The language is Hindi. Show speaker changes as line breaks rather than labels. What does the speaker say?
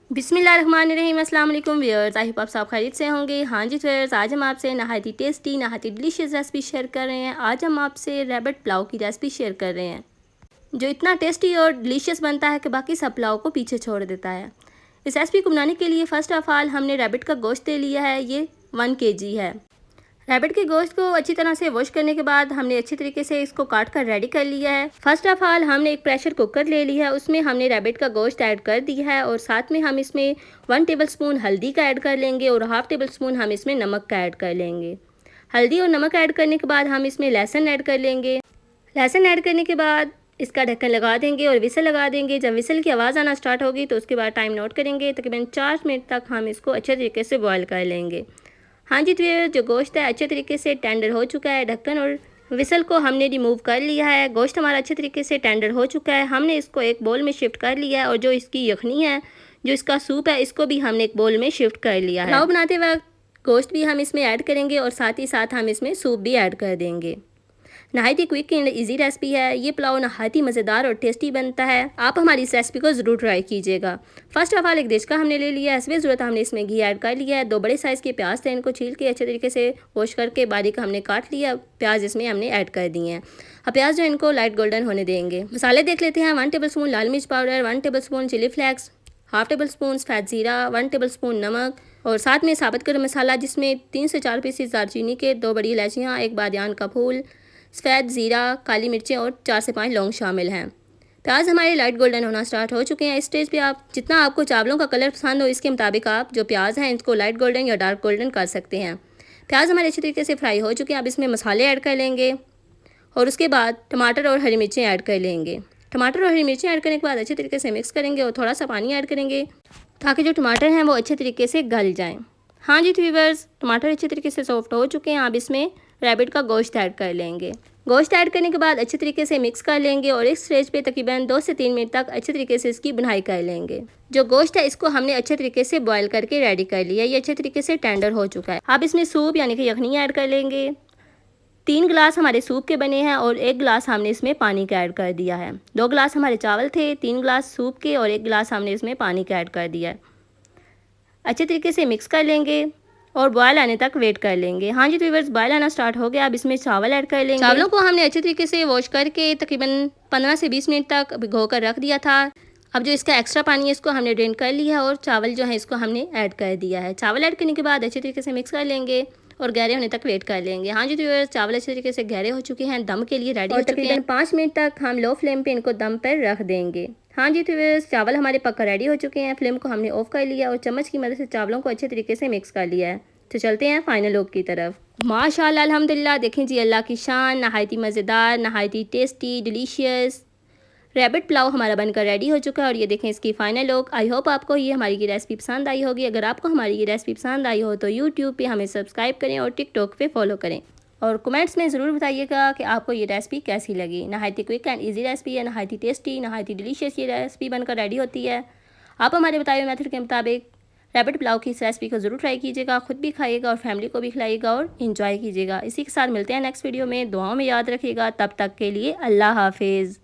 बिस्मिल्लाहिर्रहमानिर्रहीम। अस्सलाम वालेकुम व्यूअर्स, आई होप आप सब खैरियत से होंगे। हाँ जी व्यूअर्स, आज हम आपसे नहायत ही टेस्टी नहायत ही डिलीशियस रेसिपी शेयर कर रहे हैं। आज हम आपसे रैबिट पुलाव की रेसिपी शेयर कर रहे हैं जो इतना टेस्टी और डिलीशियस बनता है कि बाकी सब पुलाव को पीछे छोड़ देता है। इस रेसिपी को बनाने के लिए फ़र्स्ट ऑफ़ ऑल हमने रैबिट का गोश्त ले लिया है, ये 1 kg है। रैबिट के गोश्त को अच्छी तरह से वॉश करने के बाद हमने अच्छी तरीके से इसको काट कर रेडी कर लिया है। फर्स्ट ऑफ ऑल हमने एक प्रेशर कुकर ले लिया है, उसमें हमने रैबिट का गोश्त ऐड कर दिया है और साथ में हम इसमें 1 टेबलस्पून हल्दी का ऐड कर लेंगे और हाफ़ टेबलस्पून हम इसमें नमक का ऐड कर लेंगे। हल्दी और नमक ऐड करने के बाद हम इसमें लहसुन ऐड कर लेंगे। लहसुन ऐड करने के बाद इसका ढक्कन लगा देंगे और विसल लगा देंगे। जब विसल की आवाज़ आना स्टार्ट होगी तो उसके बाद टाइम नोट करेंगे। तकरीबन 4 मिनट तक हम इसको अच्छे तरीके से बॉयल कर लेंगे। हाँ जी, तो ये जो गोश्त है अच्छे तरीके से टेंडर हो चुका है। ढक्कन और विसल को हमने रिमूव कर लिया है। गोश्त हमारा अच्छे तरीके से टेंडर हो चुका है। हमने इसको एक बोल में शिफ्ट कर लिया है और जो इसकी यखनी है, जो इसका सूप है, इसको भी हमने एक बोल में शिफ्ट कर लिया है। पुलाव बनाते वक्त गोश्त भी हम इसमें ऐड करेंगे और साथ ही साथ हम इसमें सूप भी ऐड कर देंगे। नहायत ही क्विक एंड इजी रेसिपी है। ये पुलाव नहायत ही मज़ेदार और टेस्टी बनता है। आप हमारी इस रेसिपी को ज़रूर ट्राई कीजिएगा। फर्स्ट ऑफ ऑल एक डिश का हमने ले लिया है। इसमें ज़रूरत हमने इसमें घी ऐड कर लिया है। 2 बड़े साइज़ के प्याज थे, इनको छील के अच्छे तरीके से वॉश करके बारीक हमने काट लिया। प्याज इसमें हमने ऐड कर दिए हैं। अब प्याज जो इनको लाइट गोल्डन होने देंगे। मसाले देख लेते हैं। 1 टेबलस्पून लाल मिर्च powder, 1 tablespoon chilli flakes, half tablespoon सफ़ेद ज़ीरा, 1 टेबलस्पून नमक और साथ में साबुत गरम मसाला जिसमें 3 से 4 पीसेस दालचीनी के, 2 बड़ी इलायचियाँ, 1 बादियान का फूल, सफ़ेद ज़ीरा, काली मिर्चें और 4 से 5 लौंग शामिल हैं। प्याज हमारे लाइट गोल्डन होना स्टार्ट हो चुके हैं। इस स्टेज पे आप जितना आपको चावलों का कलर पसंद हो इसके मुताबिक आप जो प्याज हैं इसको लाइट गोल्डन या डार्क गोल्डन कर सकते हैं। प्याज हमारे अच्छी तरीके से फ्राई हो चुके हैं। अब इसमें मसाले ऐड कर लेंगे और उसके बाद टमाटर और हरी मिर्चें ऐड कर लेंगे। टमाटर और हरी मिर्चें ऐड करने के बाद अच्छे तरीके से मिक्स करेंगे और थोड़ा सा पानी ऐड करेंगे ताकि जो टमाटर हैं वो अच्छे तरीके से गल जाएँ। हाँ जी व्यूअर्स, टमाटर अच्छे तरीके से सॉफ्ट हो चुके हैं। अब इसमें रैबिट का गोश्त ऐड कर लेंगे। गोश्त ऐड करने के बाद अच्छे तरीके से मिक्स कर लेंगे और इस स्टेज पे तकरीबन 2 से 3 मिनट तक अच्छे तरीके से इसकी बुनाई कर लेंगे। जो गोश्त है इसको हमने अच्छे तरीके से बॉयल करके रेडी कर लिया। ये अच्छे तरीके से टेंडर हो चुका है। अब इसमें सूप यानी कि यखनी ऐड कर लेंगे। 3 गिलास हमारे सूप के बने हैं और 1 गिलास हमने इसमें पानी का ऐड कर दिया है। 2 गिलास हमारे चावल थे, 3 गिलास सूप के और 1 गिलास हमने इसमें पानी का ऐड कर दिया है। अच्छे तरीके से मिक्स कर लेंगे और बॉयल आने तक वेट कर लेंगे। हाँ जी व्यूअर्स, बॉयल आना स्टार्ट हो गया। अब इसमें चावल ऐड कर लेंगे। चावलों को हमने अच्छे तरीके से वॉश करके तकरीबन 15 से 20 मिनट तक भिगो कर रख दिया था। अब जो इसका एक्स्ट्रा पानी है इसको हमने ड्रेन कर लिया है और चावल जो है इसको हमने ऐड कर दिया है। चावल ऐड करने के बाद अच्छे तरीके से मिक्स कर लेंगे और गहरे होने तक वेट कर लेंगे। हाँ जी व्यूअर्स, चावल अच्छे तरीके से गहरे हो चुके हैं, दम के लिए रेडी हो चुके हैं। 5 मिनट तक हम लो फ्लेम पे इनको दम पर रख देंगे। हाँ जी व्यूअर्स, चावल हमारे पक्का रेडी हो चुके हैं। फ्लेम को हमने ऑफ कर लिया और चम्मच की मदद से चावलों को अच्छे तरीके से मिक्स कर लिया है। तो चलते हैं फाइनल लुक की तरफ। माशाल्लाह अल्हम्दुलिल्लाह, देखें जी अल्लाह की शान, नहायत ही मज़ेदार, नहायत ही टेस्टी डिलीशियस रैबिट पुलाव हमारा बनकर रेडी हो चुका है और ये देखें इसकी फाइनल लुक। आई होप आपको ये हमारी ये रेसिपी पसंद आई होगी। अगर आपको हमारी ये रेसिपी पसंद आई हो तो यूट्यूब पे हमें सब्सक्राइब करें और टिकटॉक पे फॉलो करें और कमेंट्स में ज़रूर बताइएगा कि आपको ये रेसिपी कैसी लगी। नहायत ही क्विक एंड ईजी रेसिपी है, नहायत ही टेस्टी, नहायत ही डिलीशियस ये रेसिपी बनकर रेडी होती है। आप हमारे बताए हुए मेथड के मुताबिक रैबिट पुलाव की इस रेसिपी को ज़रूर ट्राई कीजिएगा, खुद भी खाइएगा और फैमिली को भी खिलाइएगा और इन्जॉय कीजिएगा। इसी के साथ मिलते हैं नेक्स्ट वीडियो में। दुआओं में याद रखिएगा। तब तक के लिए अल्लाह हाफिज़।